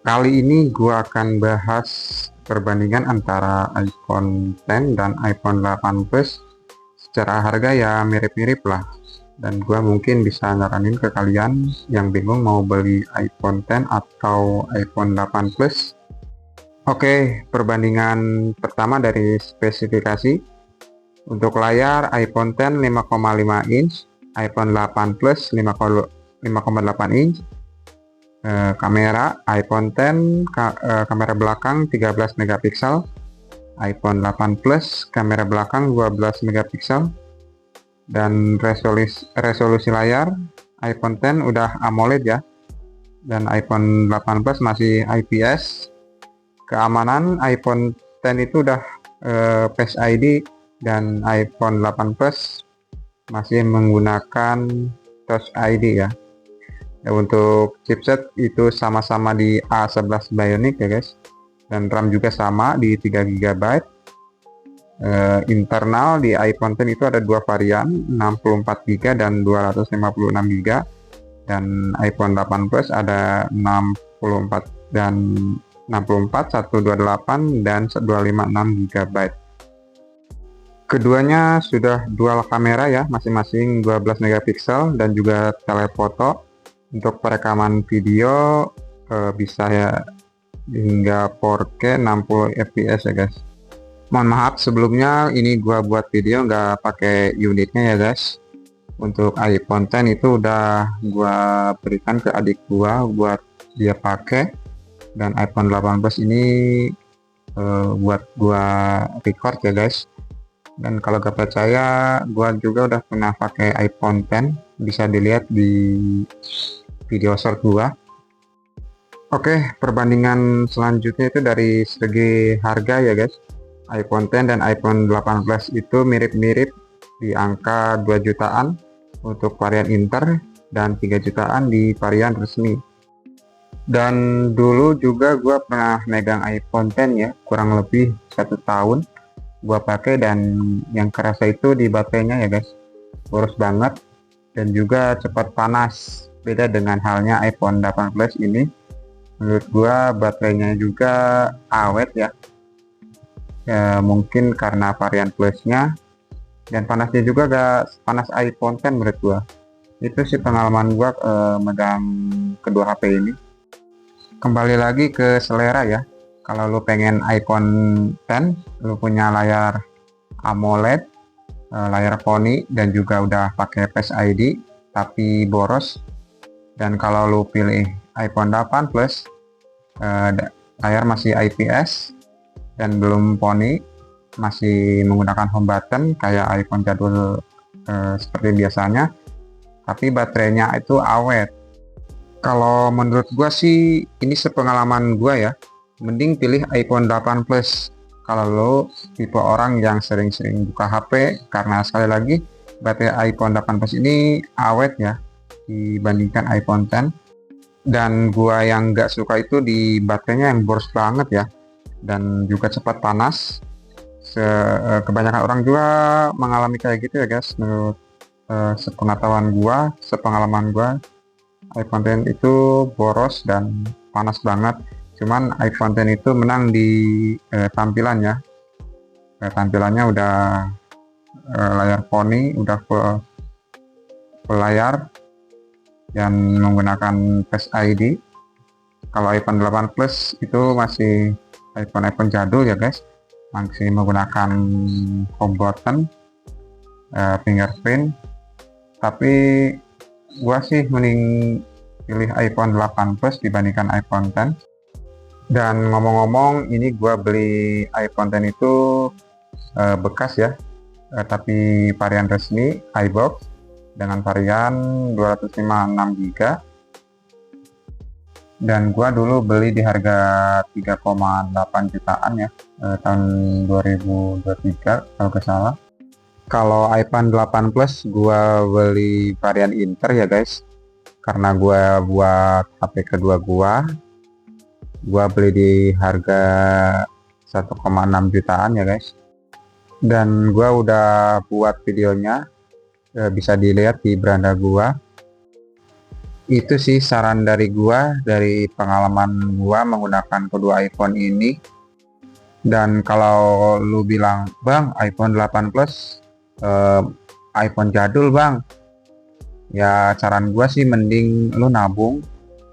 Kali ini gua akan bahas perbandingan antara iPhone X dan iPhone 8 Plus. Secara harga ya mirip-mirip lah. Dan gua mungkin bisa nyaranin ke kalian yang bingung mau beli iPhone X atau iPhone 8 Plus. Oke, perbandingan pertama dari spesifikasi. Untuk layar iPhone X 5,5 inch, iPhone 8 Plus 5,8 inch. Kamera iPhone X kamera belakang 13 megapiksel, iPhone 8 Plus kamera belakang 12 megapiksel, dan resolusi layar iPhone X udah AMOLED ya, dan iPhone 8 Plus masih IPS. Keamanan iPhone X itu udah Face ID, dan iPhone 8 Plus masih menggunakan Touch ID ya. Ya, untuk chipset itu sama-sama di A11 Bionic ya guys, dan RAM juga sama di 3 GB. Internal di iPhone X itu ada dua varian, 64 GB dan 256 GB, dan iPhone 8 Plus ada 64 dan 64, 128 dan 256 GB. Keduanya sudah dual kamera ya, masing-masing 12 megapiksel dan juga telefoto. Untuk perekaman video bisa ya hingga 4K 60 fps ya guys. Mohon maaf sebelumnya, ini gua buat video nggak pakai unitnya ya guys. Untuk iPhone X itu udah gua berikan ke adik gua buat dia pakai, dan iPhone 8 Plus ini buat gua record ya guys. Dan kalau gak percaya, gua juga udah pernah pakai iPhone X, bisa dilihat di video short gua. Oke, perbandingan selanjutnya itu dari segi harga ya guys. iPhone X dan iPhone 8 Plus itu mirip-mirip di angka 2 jutaan untuk varian Inter dan 3 jutaan di varian resmi. Dan dulu juga gua pernah megang iPhone X ya, kurang lebih 1 tahun gua pakai, dan yang kerasa itu di baterainya ya guys, boros banget dan juga cepat panas. Beda dengan halnya iPhone 8 Plus ini, menurut gua baterainya juga awet ya. Mungkin karena varian Plusnya, dan panasnya juga gak panas iPhone 10 menurut gua. Itu sih pengalaman gua megang kedua HP ini. Kembali lagi ke selera ya. Kalau lu pengen iPhone X, lu punya layar AMOLED, layar poni, dan juga udah pakai Face ID tapi boros. Dan kalau lu pilih iPhone 8 Plus, layar masih IPS dan belum poni, masih menggunakan home button kayak iPhone jadul seperti biasanya, tapi baterainya itu awet. Kalau menurut gua sih, ini sepengalaman gua ya, mending pilih iPhone 8 Plus kalau lo tipe orang yang sering-sering buka HP, karena sekali lagi baterai iPhone 8 Plus ini awet ya dibandingkan iPhone X. Dan gua yang nggak suka itu di baterainya yang boros banget ya, dan juga cepat panas. Kebanyakan orang juga mengalami kayak gitu ya guys. Menurut sepengetahuan gua, sepengalaman gua, iPhone X itu boros dan panas banget. Cuman iPhone X itu menang di tampilannya. Tampilannya udah layar poni, udah full layar, dan menggunakan Face ID. Kalau iPhone 8 Plus itu masih iPhone jadul ya guys, masih menggunakan home button, fingerprint. Tapi gua sih mending pilih iPhone 8 Plus dibandingkan iPhone X. Dan ngomong-ngomong, ini gua beli iPhone X itu bekas ya, tapi varian resmi iBox dengan varian 256 GB. Dan gua dulu beli di harga 3,8 jutaan ya, tahun 2023 kalau nggak salah. Kalau iPhone 8 Plus gua beli varian Inter ya guys, karena gua buat HP kedua gua beli di harga 1,6 jutaan ya guys. Dan gua udah buat videonya, bisa dilihat di beranda gua. Itu sih saran dari gua, dari pengalaman gua menggunakan kedua iPhone ini. Dan kalau lu bilang, "Bang, iPhone 8 Plus eh, iPhone jadul, Bang." Ya saran gua sih mending lu nabung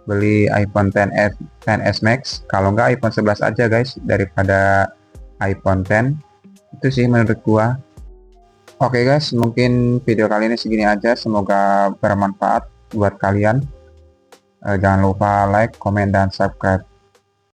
beli iPhone 10s, 10s Max, kalau nggak iPhone 11 aja guys daripada iPhone 10. Itu sih menurut gua. Oke guys, mungkin video kali ini segini aja, semoga bermanfaat buat kalian. Jangan lupa like, komen, dan subscribe.